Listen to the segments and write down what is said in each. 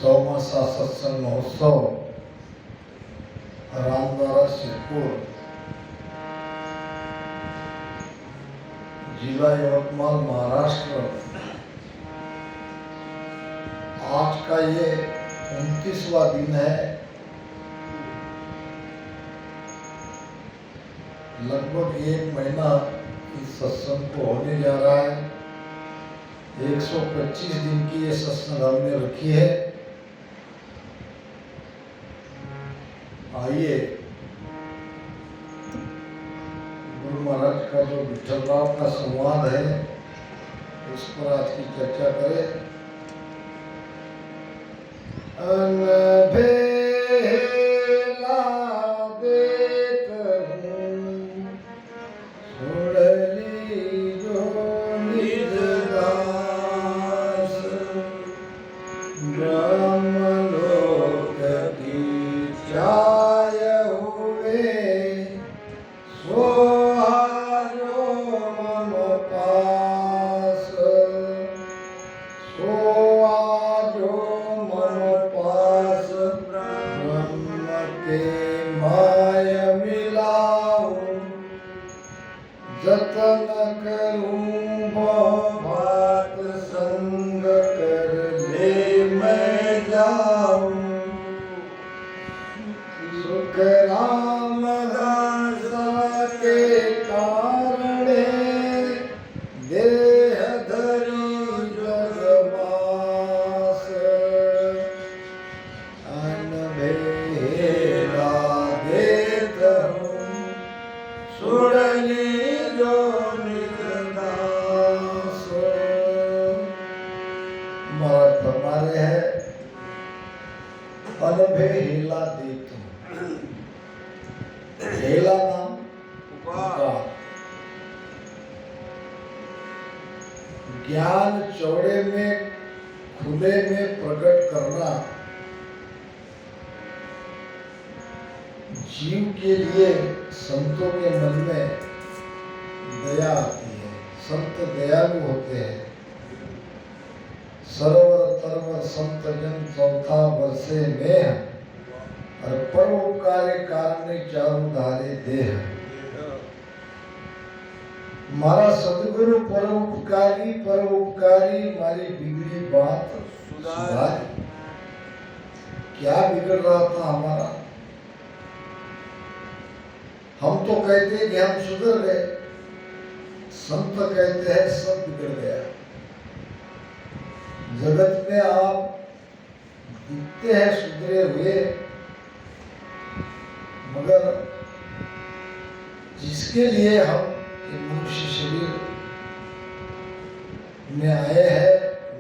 चौमासा सत्संग महोत्सव रामद्वारा सिद्धपुर जिला यवतमाल महाराष्ट्र। आज का ये 29वां दिन है। लगभग 1 महीना इस सत्संग को होने जा रहा है। 125 दिन की ये सत्संग हमने रखी है। आइए गुरु महाराज का जो विठल राव का संवाद है उस पर आज की चर्चा करें। अनभेला देत हूँ सुड़ली जो निज दास, ब्रह्मलोक की चाय हुए सो आजो मम पास, सो आजो मम पास। ब्रह्म के माय मिलाऊं, जतन करूं भात संग कर ले मैं जाऊं। सुख राम दासा के कारणे देह धरी जगमास, अनभेला देत हूँ सुड़ली जो निज दास। महाराज फरमा रहे हैं अनभेला देत हूँ। हेला नाम पुकार। ज्ञान चौड़े में खुले में प्रकट करना जीव के लिए संतों के मन में दया आती है। संत दयालु होते हैं। सरोवर तरवर संत जन चौथा बरसे में और परोपकारे कारणे चारु धारे देह। मारा सतगुरु परोपकारी मारी बिगड़ी बात सुधारी। क्या बिगड़ रहा था हमारा? हम तो कहते हैं कि हम सुधर गए, संत कहते हैं सब बिगड़ गया। जगत में आप दिखते हैं सुधरे हुए, मगर जिसके लिए हम मनुष्य शरीर में आए हैं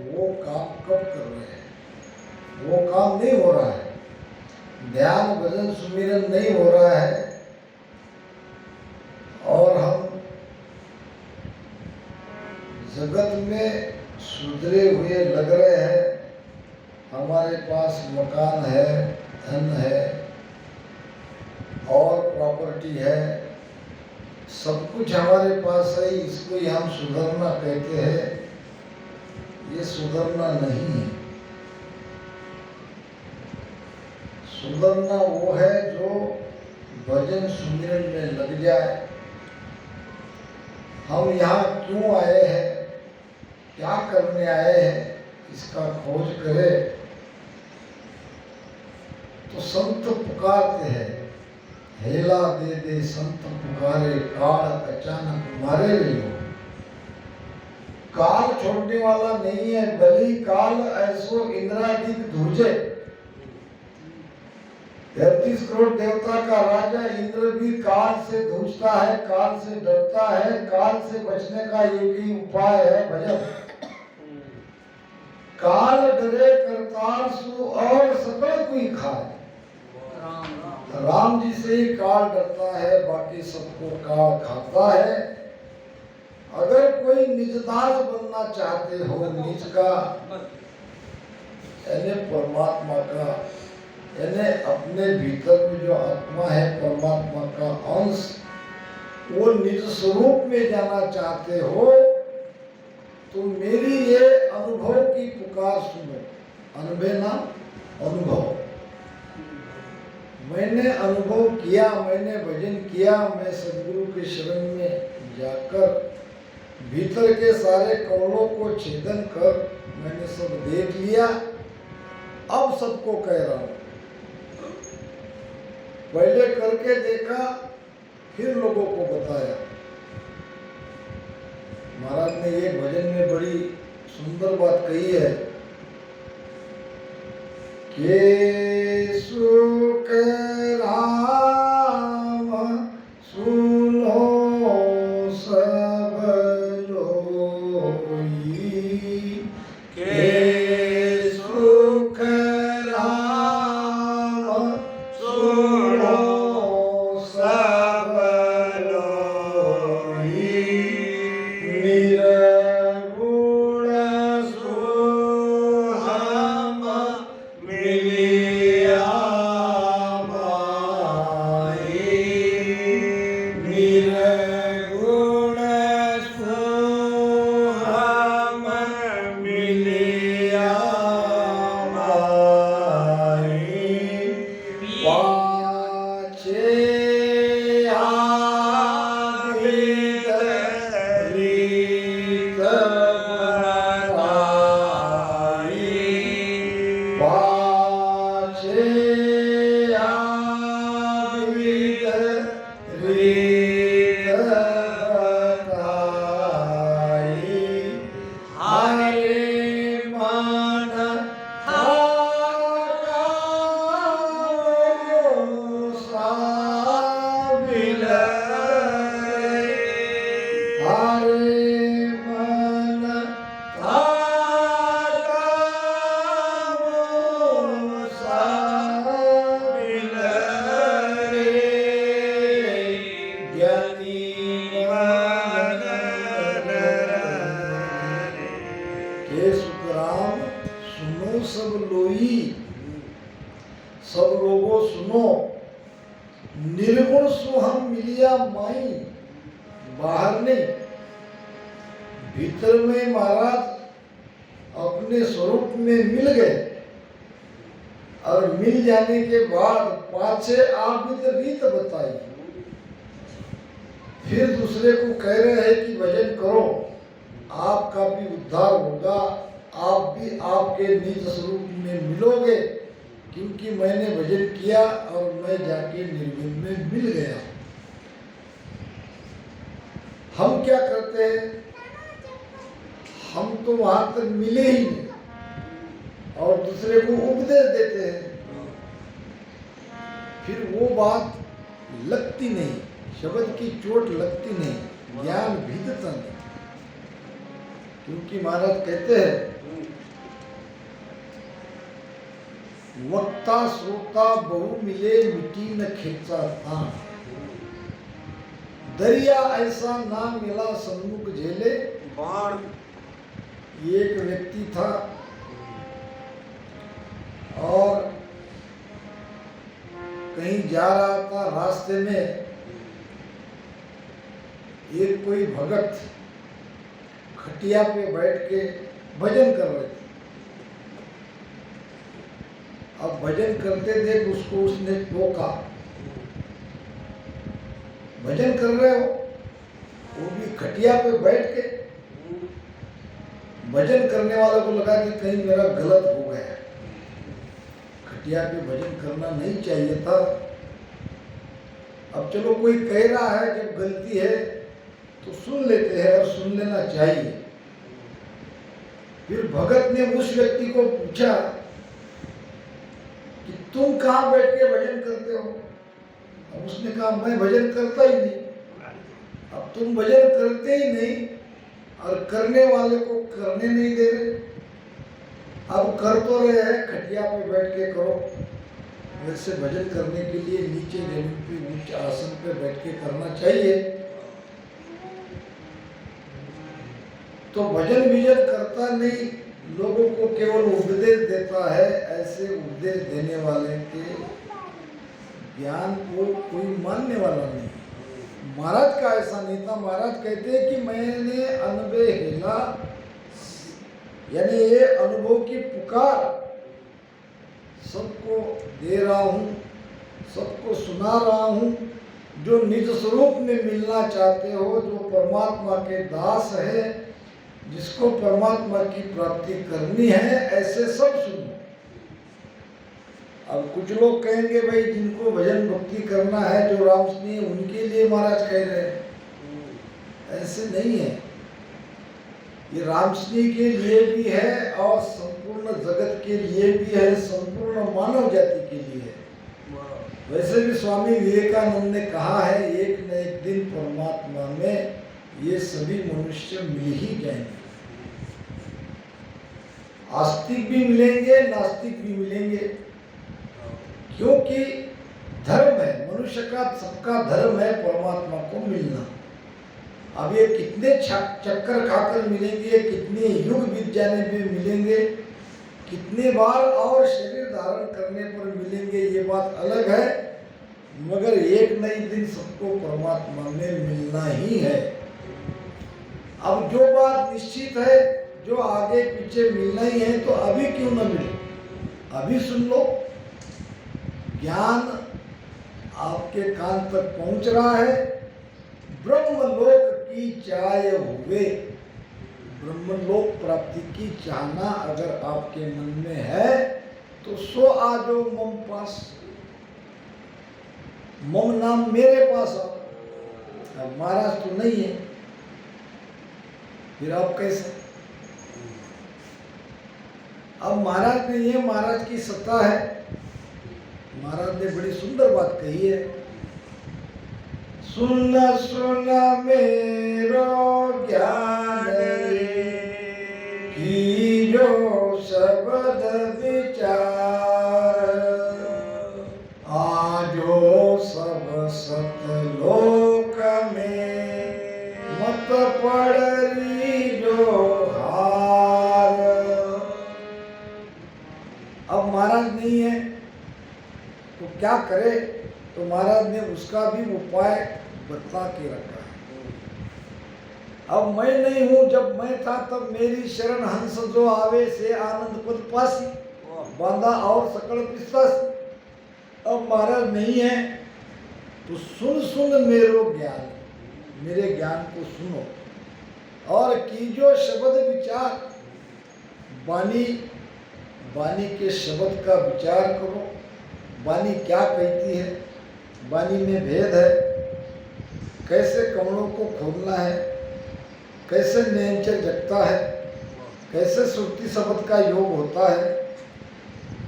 वो काम कब कर रहे हैं? वो काम नहीं हो रहा है। ध्यान भजन सुमिरन नहीं हो रहा है और हम जगत में सुधरे हुए लग रहे हैं। हमारे पास मकान है, धन है और प्रॉपर्टी है, सब कुछ हमारे पास है। इसको ही हम सुधरना कहते हैं। ये सुधरना नहीं है। सुधरना वो है जो भजन सुमिरन में लग जाए। हम यहाँ क्यों आए हैं, क्या करने आए हैं, इसका खोज करें तो संत पुकारते हैं। हेला दे दे संत पुकारे, काल अचानक मारे रे लो। काल छोड़ने वाला नहीं है, बलि काल ऐसो इंद्रादिक धूजे। 33 करोड़ देवता का राजा इंद्र भी काल से धूजता है, काल से डरता है। काल से बचने का एक ही उपाय है भजन। काल डरे करतार सु और सकल कोई खाए। राम जी से ही काल डरता है, बाकी सबको काल खाता है। अगर कोई निजदास बनना चाहते हो, निज का यानी परमात्मा का, यानी अपने भीतर में जो आत्मा है परमात्मा का अंश, वो निज स्वरूप में जाना चाहते हो तो मेरी ये अनुभव की पुकार सुनो। अनुभव ना अनुभव। मैंने अनुभव किया, मैंने भजन किया, मैं सदगुरु के शरण में जाकर भीतर के सारे कौलों को छेदन कर मैंने सब देख लिया। अब सबको कह रहा हूं, पहले करके देखा फिर लोगों को बताया। महाराज ने ये भजन में बड़ी सुंदर बात कही है कि सुख राम सुनो सब लोई, के सुख राम सुनो सब लोई, निर्गुण सुहम मिलिया माई, निर्गुण सुहम मिलिया माई, पाछे आवित रीत बनाई, पाछे आवित रीत बताई, हरे मन सुनो सब लोई, सब लोगों सुनो, निर्गुण सुहम मिलिया माई, बाहर नहीं भीतर में महाराज अपने स्वरूप में मिल गए। और मिल जाने के बाद पाछे आप भी तो रीत बताई, फिर दूसरे को कह रहे हैं कि भजन करो, आपका भी उद्धार होगा, आप भी आपके निज स्वरूप में मिलोगे, क्योंकि मैंने भजन किया और मैं जाके निर्गुण में मिल गया। हम क्या करते हैं, हम तो वहां तक मिले ही नहीं और दूसरे को उपदेश देते हैं, फिर वो बात लगती नहीं, शब्द की चोट लगती नहीं, ज्ञान भिदता नहीं। क्योंकि महाराज कहते हैं वक्ता श्रोता बहु मिले मिटी न खेचा तान, दरिया ऐसा ना मिला सन्मुख झेले बाण। एक व्यक्ति था और कहीं जा रहा था, रास्ते में एक कोई भगत खटिया पे बैठ के भजन कर रहे थे। अब भजन करते देख उसको उसने टोका, भजन कर रहे हो, वो भी खटिया पे बैठ के। भजन करने वालों को लगा कि कहीं मेरा गलत हो गया, खटिया पे भजन करना नहीं चाहिए था। अब चलो कोई कह रहा है, जब गलती है तो सुन लेते हैं और सुन लेना चाहिए। फिर भगत ने उस व्यक्ति को पूछा कि तुम कहाँ बैठ के भजन करते हो? अब उसने कहा मैं भजन करता ही नहीं। अब तुम भजन करते ही नहीं और करने वाले को करने नहीं दे रहे, अब कर तो रहे हैं, खटिया पे बैठ के करो। वैसे भजन करने के लिए नीचे जमीन पे उच्च आसन पे बैठ के करना चाहिए। तो भजन विजन करता नहीं, लोगों को केवल उपदेश देता है। ऐसे उपदेश देने वाले के ज्ञान को कोई मानने वाला नहीं। महाराज का ऐसा नहीं था। महाराज कहते हैं कि मैंने अनुभव हिला, यानी ये अनुभव की पुकार सबको दे रहा हूँ, सबको सुना रहा हूँ। जो निज स्वरूप में मिलना चाहते हो, जो परमात्मा के दास है, जिसको परमात्मा की प्राप्ति करनी है, ऐसे सब सुनो। अब कुछ लोग कहेंगे भाई जिनको भजन भक्ति करना है, जो रामस्नेही, उनके लिए महाराज कह रहे हैं। ऐसे नहीं है, ये रामस्नेही के लिए भी है और संपूर्ण जगत के लिए भी है, संपूर्ण मानव जाति के लिए है। वैसे भी स्वामी विवेकानंद ने कहा है, एक न एक दिन परमात्मा में ये सभी मनुष्य मिल ही जाएंगे। आस्तिक भी मिलेंगे, नास्तिक भी मिलेंगे, क्योंकि धर्म है, मनुष्य का सबका धर्म है परमात्मा को मिलना। अब ये कितने चक्कर खाकर मिलेंगे, कितने युग बीत जाने पे मिलेंगे, कितने बार और शरीर धारण करने पर मिलेंगे, ये बात अलग है, मगर एक न एक दिन सबको परमात्मा में मिलना ही है। अब जो बात निश्चित है, जो आगे पीछे मिलना ही है, तो अभी क्यों न मिले, अभी सुन लो। ज्ञान आपके कान तक पहुंच रहा है। ब्रह्मलोक की चाह हुए, ब्रह्मलोक प्राप्ति की चाहना अगर आपके मन में है, तो सो आ जाओ मम पास, मम नाम मेरे पास आओ। अब महाराज तो नहीं है, फिर आप कैसे? अब महाराज नहीं है, महाराज की सत्ता है। महाराज ने बड़ी सुंदर बात कही है, सुन सुन मेरो ज्ञान की जो शब्द विचार, आजो सब सतलोक में मत पड़री जो हार। अब महाराज नहीं है तो क्या करे? तो महाराज ने उसका भी उपाय बता के रखा है। अब मैं नहीं हूं, जब मैं था तब मेरी शरण हंस जो आवे से आनंद पद पासी, बांधा और सकल पिस्तासी। अब महाराज नहीं है तो सुन सुन मेरो ज्ञान, मेरे ज्ञान को सुनो और कीजो शब्द विचार, वाणी वाणी के शब्द का विचार करो। वाणी क्या कहती है, वाणी में भेद है, कैसे कमलों को खोलना है, कैसे नयनचर जगता है, कैसे सुरती शब्द का योग होता है,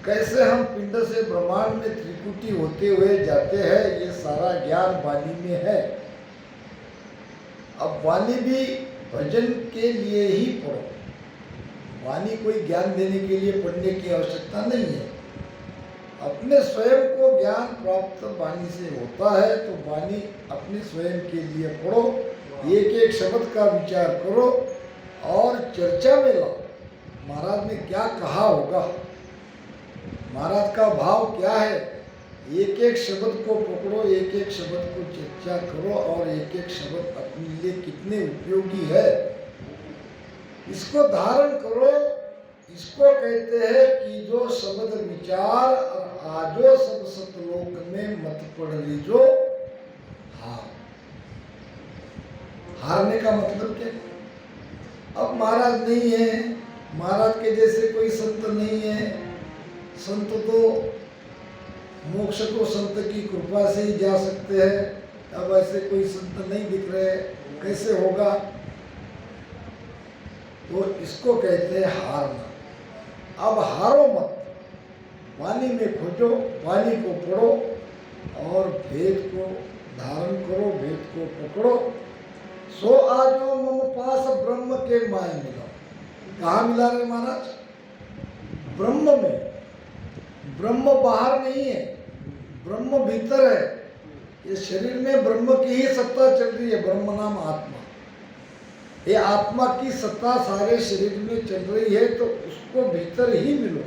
कैसे हम पिंड से ब्रह्मांड में त्रिकुटी होते हुए जाते हैं, ये सारा ज्ञान वाणी में है। अब वाणी भी भजन के लिए ही पढ़ो, वाणी कोई ज्ञान देने के लिए पढ़ने की आवश्यकता नहीं है। अपने स्वयं को ज्ञान प्राप्त वाणी से होता है, तो वाणी अपने स्वयं के लिए पढ़ो, एक एक शब्द का विचार करो और चर्चा में लाओ। महाराज ने क्या कहा होगा, महाराज का भाव क्या है, एक एक शब्द को पकड़ो, एक एक शब्द को चर्चा करो और एक एक शब्द अपने लिए कितने उपयोगी है इसको धारण करो। इसको कहते हैं कि जो शब्द विचार और आजो सब सतलोक में मत पड़ लीजो हार। हारने का मतलब क्या? अब महाराज नहीं है, महाराज के जैसे कोई संत नहीं है। संत तो मोक्ष तो संत की कृपा से ही जा सकते हैं। अब ऐसे कोई संत नहीं दिख रहे, कैसे होगा? तो इसको कहते हैं हारना। अब हारो मत, वाणी में खोजो, वाणी को पढ़ो और वेद को धारण करो, वेद को पकड़ो। सो आजो मम पास ब्रह्म के माय मिला। कहाँ मिला रे महाराज? ब्रह्म में। ब्रह्म बाहर नहीं है, ब्रह्म भीतर है। ये शरीर में ब्रह्म की ही सत्ता चल रही है, ब्रह्म नाम आत्मा। ये आत्मा की सत्ता सारे शरीर में चल रही है, तो उसको भीतर ही मिलो।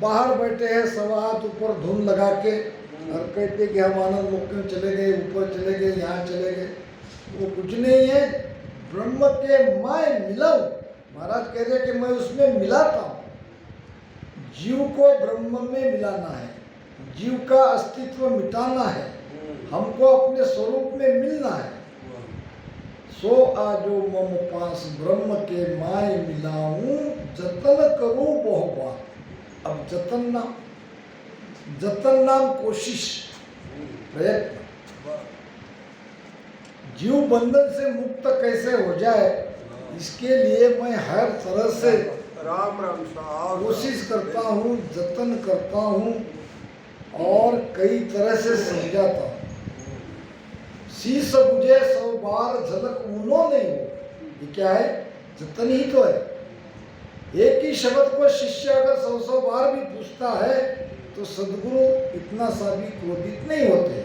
बाहर बैठे हैं सवा हाथ ऊपर धुन लगा के और कहते कि हम आनंद लोक में चले गए, ऊपर चले गए, यहाँ चले गए, वो कुछ नहीं है। ब्रह्म के मैं मिला हूँ। महाराज कह रहे कि मैं उसमें मिलाता हूँ। जीव को ब्रह्म में मिलाना है, जीव का अस्तित्व मिटाना है, हमको अपने स्वरूप में मिलना है। सो आजो मम पास ब्रह्म के माय मिलाऊं, जतन करूं बहु बात। अब जतन नाम कोशिश, प्रयत्न। जीव बंधन से मुक्त कैसे हो जाए, इसके लिए मैं हर तरह से राम राम साहब कोशिश करता हूँ, जतन करता हूँ और कई तरह से समझाता हूँ। शीश बुझे 100 बार झलक ऊनो नहीं हो, ये क्या है? जतन ही तो है। एक ही शब्द को शिष्य अगर 100 बार भी पूछता है तो सदगुरु इतना सा भी क्रोधित नहीं होते।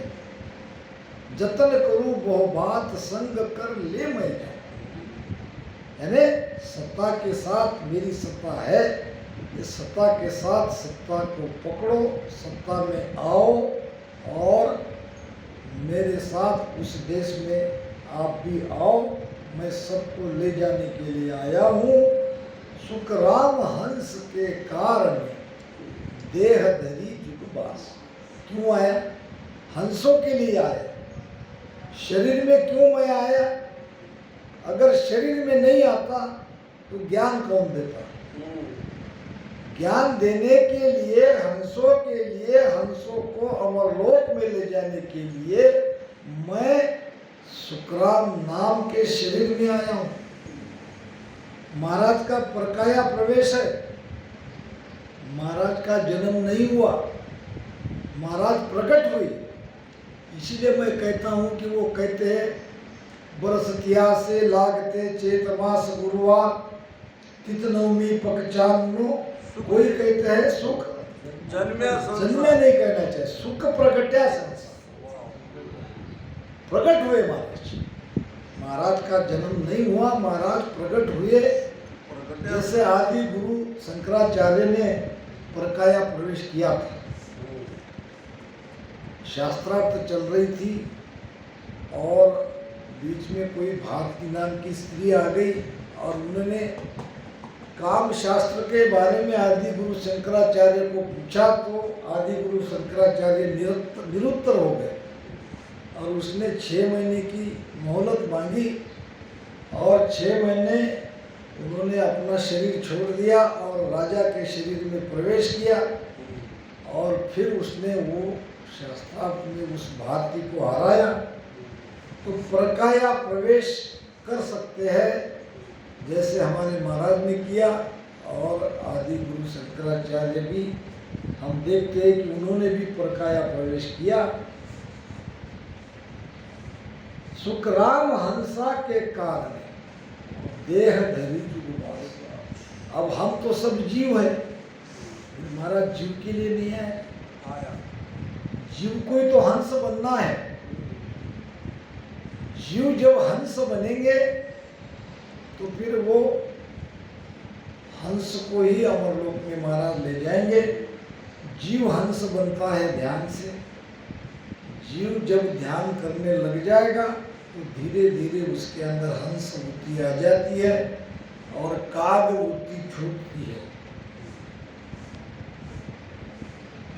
जतन करूं बहु बात, संग कर ले मैं जाऊं। यानी सत्ता के साथ मेरी सत्ता है, इस सत्ता के साथ सत्ता को पकड़ो, सत्ता में आओ और मेरे साथ उस देश में आप भी आओ। मैं सबको ले जाने के लिए आया हूँ। सुखराम हंस के कारण देह धरी जुगबास। क्यों आया? हंसों के लिए आया। शरीर में क्यों मैं आया? अगर शरीर में नहीं आता तो ज्ञान कौन देता? ज्ञान देने के लिए, हंसों के लिए, हंसों को अमरलोक में ले जाने के लिए मैं सुखराम नाम के शरीर में आया हूँ। महाराज का परकाया प्रवेश है। महाराज का जन्म नहीं हुआ, महाराज प्रकट हुई। इसीलिए मैं कहता हूँ कि वो कहते हैं बरसतिया से लागते चेत मास गुरुवार, तिथ नवमी पक चांदनो। कोई कहते हैं सुख जन्मे नहीं कहना चाहिए, सुख प्रकट्या संसार। प्रकट हुए महाराज। महाराज का जन्म नहीं हुआ, महाराज प्रकट हुए। जैसे आदि गुरु शंकराचार्य ने परकाया प्रवेश किया था। शास्त्रार्थ चल रही थी और बीच में कोई भारती नाम की स्त्री आ गई और उन्होंने काम शास्त्र के बारे में आदि गुरु शंकराचार्य को पूछा तो आदि गुरु शंकराचार्य निरुत्तर हो गए और उसने 6 महीने की मोहलत मांगी और 6 महीने उन्होंने अपना शरीर छोड़ दिया और राजा के शरीर में प्रवेश किया और फिर उसने वो शास्त्रार्थ में उस भारती को हराया। तो परकाया प्रवेश कर सकते हैं जैसे हमारे महाराज ने किया और आदि गुरु शंकराचार्य भी। हम देखते हैं कि उन्होंने भी परकाया प्रवेश किया। सुखराम हंसा के कारण देह धरी जुगबास। अब हम तो सब जीव है, महाराज जीव के लिए नहीं है। जीव को ही तो हंस बनना है। जीव जब हंस बनेंगे तो फिर वो हंस को ही अमरलोक में महाराज ले जाएंगे। जीव हंस बनता है ध्यान से। जीव जब ध्यान करने लग जाएगा तो धीरे धीरे उसके अंदर हंस वृत्ति आ जाती है और काग वृत्ति छूटती है।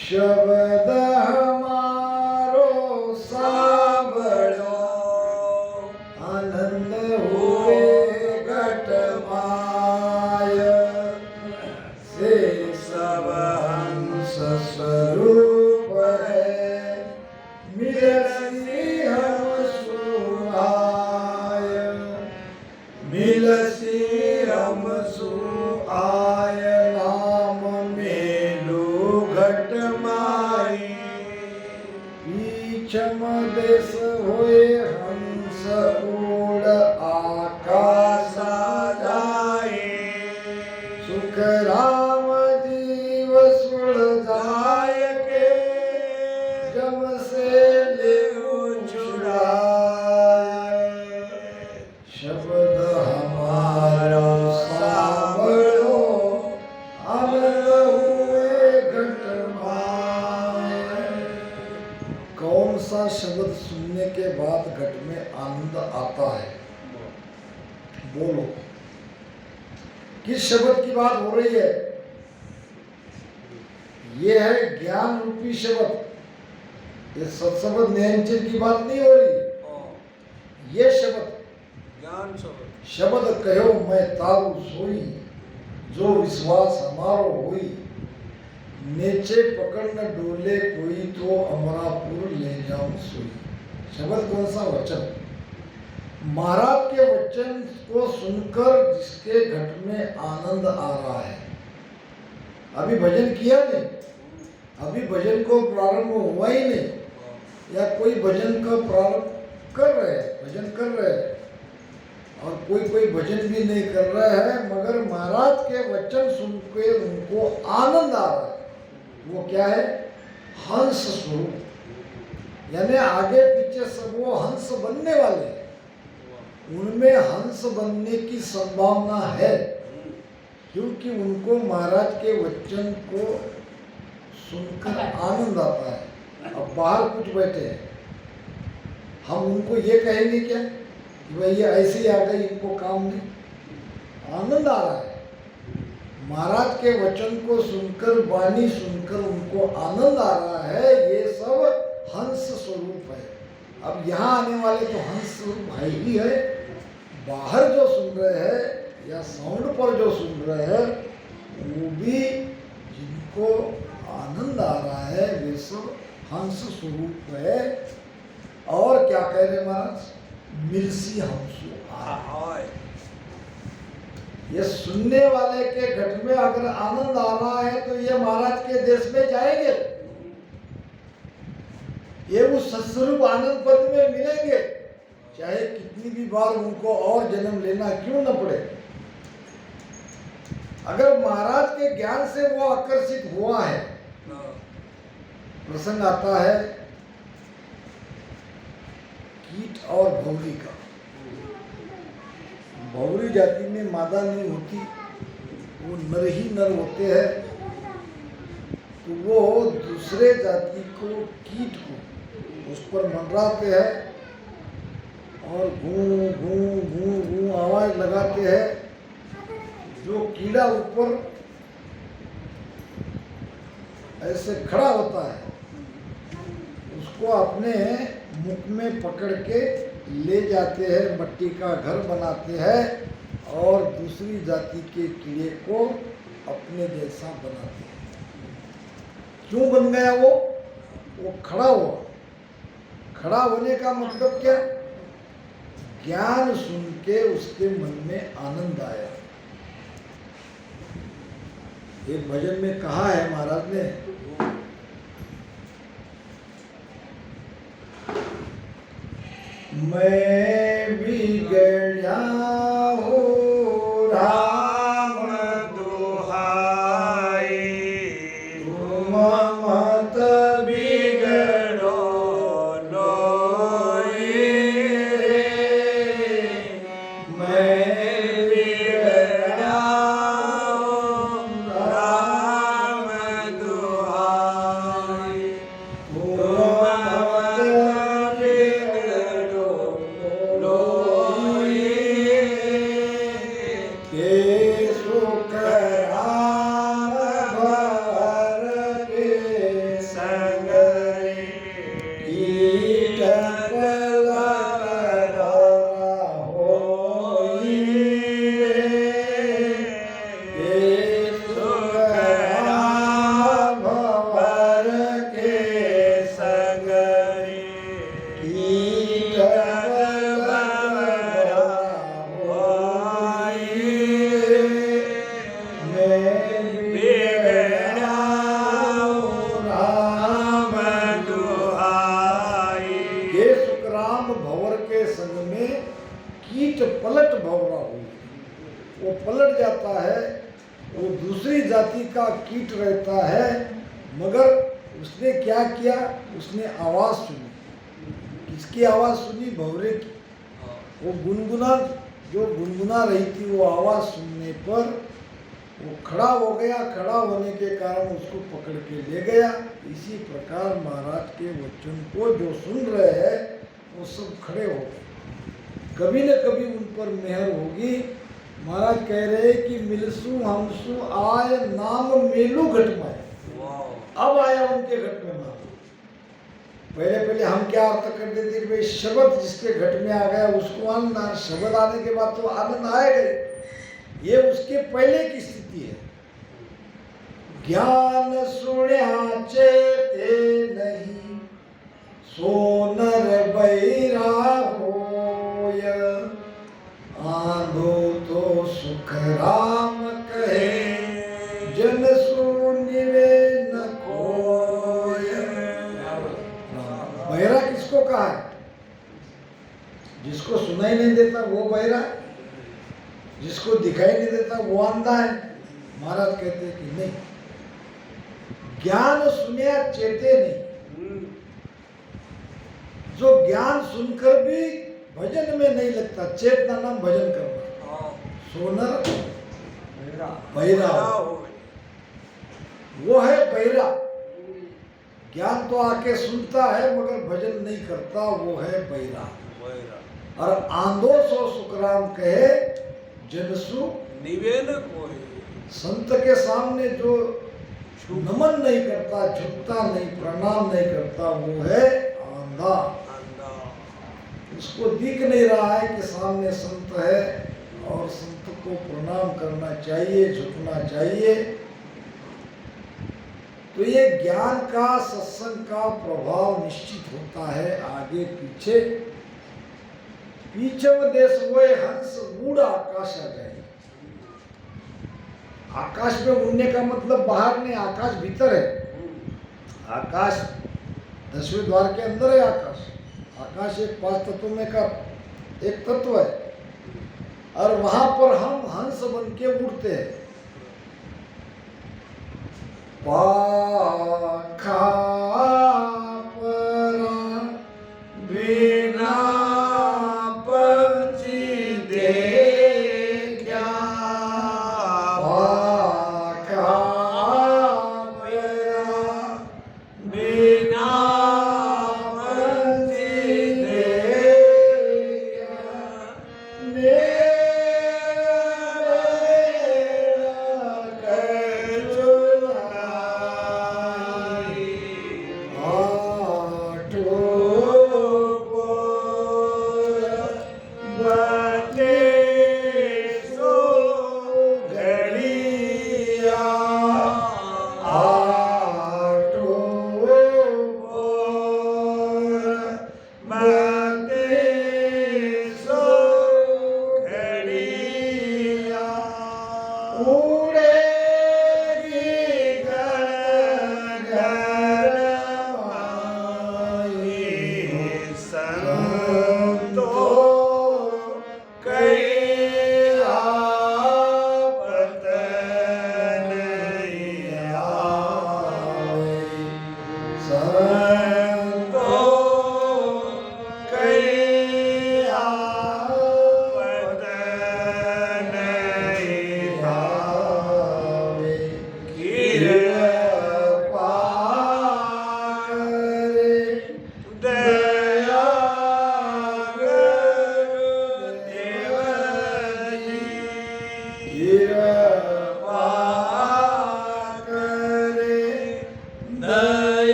शब्द हमारो सांभळो, आनंद हुए घट माय, से सब हंस स्वरूप है, मिलसी हम सुहाय, मिलसी हम सुहाय, नाम मेलु घट माई, पीछम देश होए हंस उड़ आकाशा जाए, सुख राम जीव सुलझाय के, जम से लेउ छुड़ाए, शब्द हमारा सांभळो, आनंद हुए घट माय। कौन सा शब्द सुनने के बाद घट में आनंद आता है? बोलो, किस शब्द की बात हो रही है? ये है ज्ञान रूपी शब्द। ये सत्शब्द नयनचर की बात नहीं हो रही। ये शब्द ज्ञान शब्द शब्द कहो मैं तारू सोई, जो विश्वास हमारो होई, नेचे पकड़ न डोले कोई, तो अमरापुर ले जाऊं सोई। शब्द कौन सा? वचन। महाराज के वचन को सुनकर जिसके घट में आनंद आ रहा है। अभी भजन किया नहीं, अभी भजन को प्रारंभ हुआ ही नहीं, या कोई भजन का प्रारंभ कर रहे हैं, भजन कर रहे हैं, और कोई भजन भी नहीं कर रहा है, मगर महाराज के वचन सुनकर उनको आनंद आ रहा है। वो क्या है? हंस स्वरूप। यानी आगे पीछे सब वो हंस बनने वाले हैं, उनमें हंस बनने की संभावना है, क्योंकि उनको महाराज के वचन को सुनकर आनंद आता है। अब बाहर कुछ बैठे हैं, हम उनको ये कहेंगे क्या कि भाई ये ऐसे ही आ गए, इनको काम नहीं? आनंद आ रहा है। महाराज के वचन को सुनकर, वाणी सुनकर उनको आनंद आ रहा है। ये सब हंस स्वरूप है। अब यहाँ आने वाले तो हंस स्वरूप है ही है, बाहर जो सुन रहे हैं या साउंड पर जो सुन रहे हैं, वो भी जिनको आनंद आ रहा है, वे सब हंस स्वरूप है। और क्या कह रहे महाराज? मिलसी हमसो आए। ये सुनने वाले के घट में अगर आनंद आ रहा है तो ये महाराज के देश में जाएंगे, ये उस सत्स्वरूप आनंद पद में मिलेंगे, चाहे कितनी भी बार उनको और जन्म लेना क्यों न पड़े। अगर महाराज के ज्ञान से वो आकर्षित हुआ है। प्रसंग आता है कीट और भौरी का। भौरी जाति में मादा नहीं होती, वो नर ही नर होते हैं, तो वो दूसरे जाति को, कीट को, उस पर मंडराते हैं और गूं गूं गूं गूं आवाज लगाते हैं। जो कीड़ा ऊपर ऐसे खड़ा होता है, उसको अपने मुख में पकड़ के ले जाते हैं, मट्टी का घर बनाते हैं और दूसरी जाति के कीड़े को अपने जैसा बनाते हैं। क्यों बन गया वो खड़ा हुआ। खड़ा होने का मतलब क्या? ज्ञान सुन के उसके मन में आनंद आया। एक भजन में कहा है महाराज ने, मैं भी गया हो राम दुहाई, तुम मत बिगड़ो लोई रे। मैं भी गया हो राम दुहाई, तुम कीट पलट भौरा हुई, वो पलट जाता है, वो दूसरी जाति का कीट रहता है, मगर उसने क्या किया? उसने आवाज़ सुनी। किसकी आवाज़ सुनी? भौरे की। वो गुनगुना, जो गुनगुना रही थी, वो आवाज़ सुनने पर वो खड़ा हो गया। खड़ा होने के कारण उसको पकड़ के ले गया। इसी प्रकार महाराज के वचन को जो सुन रहे हैं वो सब खड़े हो गए। कभी न कभी उन पर मेहर होगी। महाराज कह रहे हैं कि मिलसु हमसु आय नाम मेलू घटमाए। अब आया उनके घट में माधुर्य। पहले पहले हम क्या अर्थ कर देते कि भाई शब्द जिसके घट में आ गया उसको आनंद आ, शब्द आने के बाद तो आनंद आएगा। ये उसके पहले की स्थिति है। ज्ञान सुण्या चेते नहीं, सो नर बैरा होय, आंधो तो सुख राम कहे, जन शून्य वे न कोय। बहरा किसको कहा है? जिसको सुनाई नहीं देता वो बहरा, जिसको दिखाई नहीं देता वो अंधा है। महाराज कहते हैं कि नहीं, ज्ञान सुनिया चेते नहीं। जो ज्ञान सुनकर भी भजन में नहीं लगता, चेतना नाम भजन करना, सोनर बहिरा वो है बहिरा। ज्ञान तो आके सुनता है मगर भजन नहीं करता, वो है बहिरा। और आंधो सो सुखराम कहे, जनसु निवेन कोई। संत के सामने जो नमन नहीं करता, झुकता नहीं, प्रणाम नहीं करता, वो है आंधा। उसको दिख नहीं रहा है कि सामने संत है और संत को प्रणाम करना चाहिए, झुकना चाहिए। तो ये ज्ञान का, सत्संग का प्रभाव निश्चित होता है आगे पीछे। पीछे में देश वो हंस उड़ आकाश आ जाए। आकाश में उड़ने का मतलब बाहर नहीं, आकाश भीतर है। आकाश 10वें द्वार के अंदर है। आकाश एक 5 तत्वों में का एक तत्व है और वहां पर हम हंस बन के उड़ते हैं। पाखा परा बिना पंछी देखा, पाखा परा बिना पंछी देखा,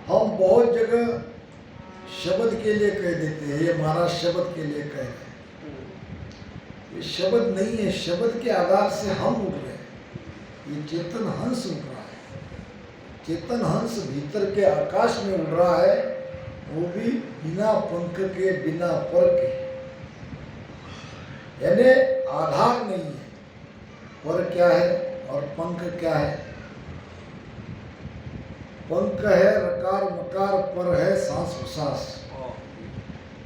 हम बहुत जगह शब्द के लिए कह देते हैं, ये महाराज शब्द के लिए कह रहे हैं। ये शब्द नहीं है, शब्द के आधार से हम उड़ रहे हैं। ये चेतन हंस उड़ रहा है। चेतन हंस भीतर के आकाश में उड़ रहा है, वो भी बिना पंख के, बिना पर के, यानी आधार नहीं है। पर क्या है और पंख क्या है? पंख है रकार मकार, पर है सांस उसास।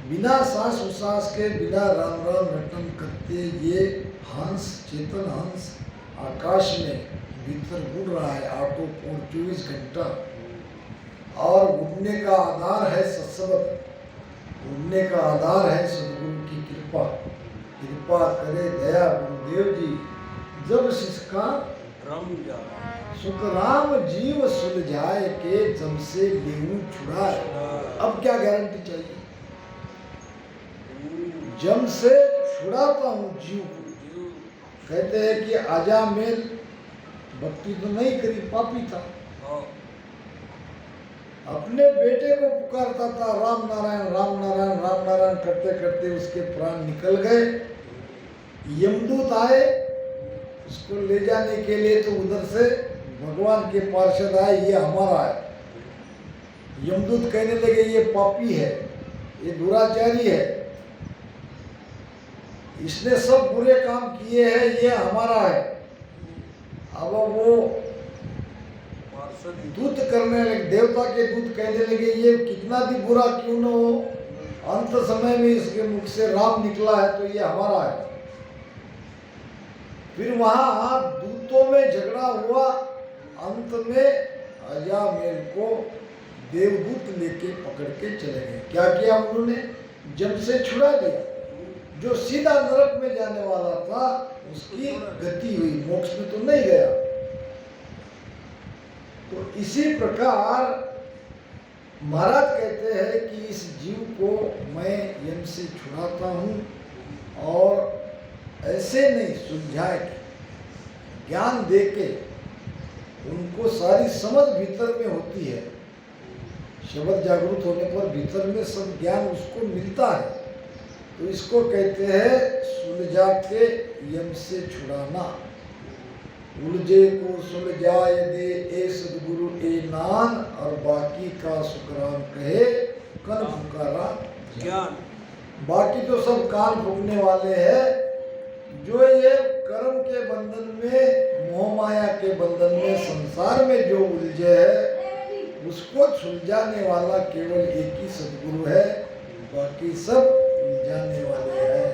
बिना सांस उसास के, बिना राम राम रटन करते ये हंस, चेतन हंस आकाश में भीतर उड़ रहा है। 8 24 घंटा और उठने का आधार है सत्संग, उठने का आधार है सदगुरु की कृपा। कृपा करे दया गुरुदेव जी, जब सिसका रम जा सुख राम जीव सुलझाए के जम से लेऊं छुड़ाए। अब क्या गारंटी चाहिए? जम से छुड़ाता हूँ जीव को। कहते हैं कि आजा मेल भक्ति तो नहीं करी, पापी था, अपने बेटे को पुकारता था राम नारायण राम नारायण राम नारायण करते करते उसके प्राण निकल गए। यमदूत आए उसको ले जाने के लिए, तो उधर से भगवान के पार्षद आए, ये हमारा है। यमदूत कहने लगे ये पापी है, ये दुराचारी है, इसने सब बुरे काम किए हैं, ये हमारा है। अब वो दूत करने लगे, देवता के दूत कहने लगे ये कितना भी बुरा क्यों न हो, अंत समय में इसके मुख से राम निकला है तो ये हमारा है। फिर वहां दूतों में झगड़ा हुआ, अंत में अजामेल को देवदूत लेके पकड़ के चले गए। क्या किया उन्होंने? जम से छुड़ा दिया। जो सीधा नरक में जाने वाला था उसकी गति हुई, मोक्ष में तो नहीं गया। तो इसी प्रकार महाराज कहते हैं कि इस जीव को मैं यम से छुड़ाता हूँ और ऐसे नहीं सुलझा के ज्ञान दे के उनको सारी समझ भीतर में होती है। शब्द जागृत होने पर भीतर में सब ज्ञान उसको मिलता है। तो इसको कहते हैं सुलझा के यम से छुड़ाना। उलझे को सुलझाए दे ए सदगुरु ए नान, और बाकी का सुखराम कहे कन पुकारा ज्ञान। बाकी तो सब कान फूकने वाले हैं। जो ये कर्म के बंधन में, मोह माया के बंधन में, संसार में जो उलझे है उसको सुलझाने वाला केवल एक ही सदगुरु है, बाकी सब उलझाने वाले हैं।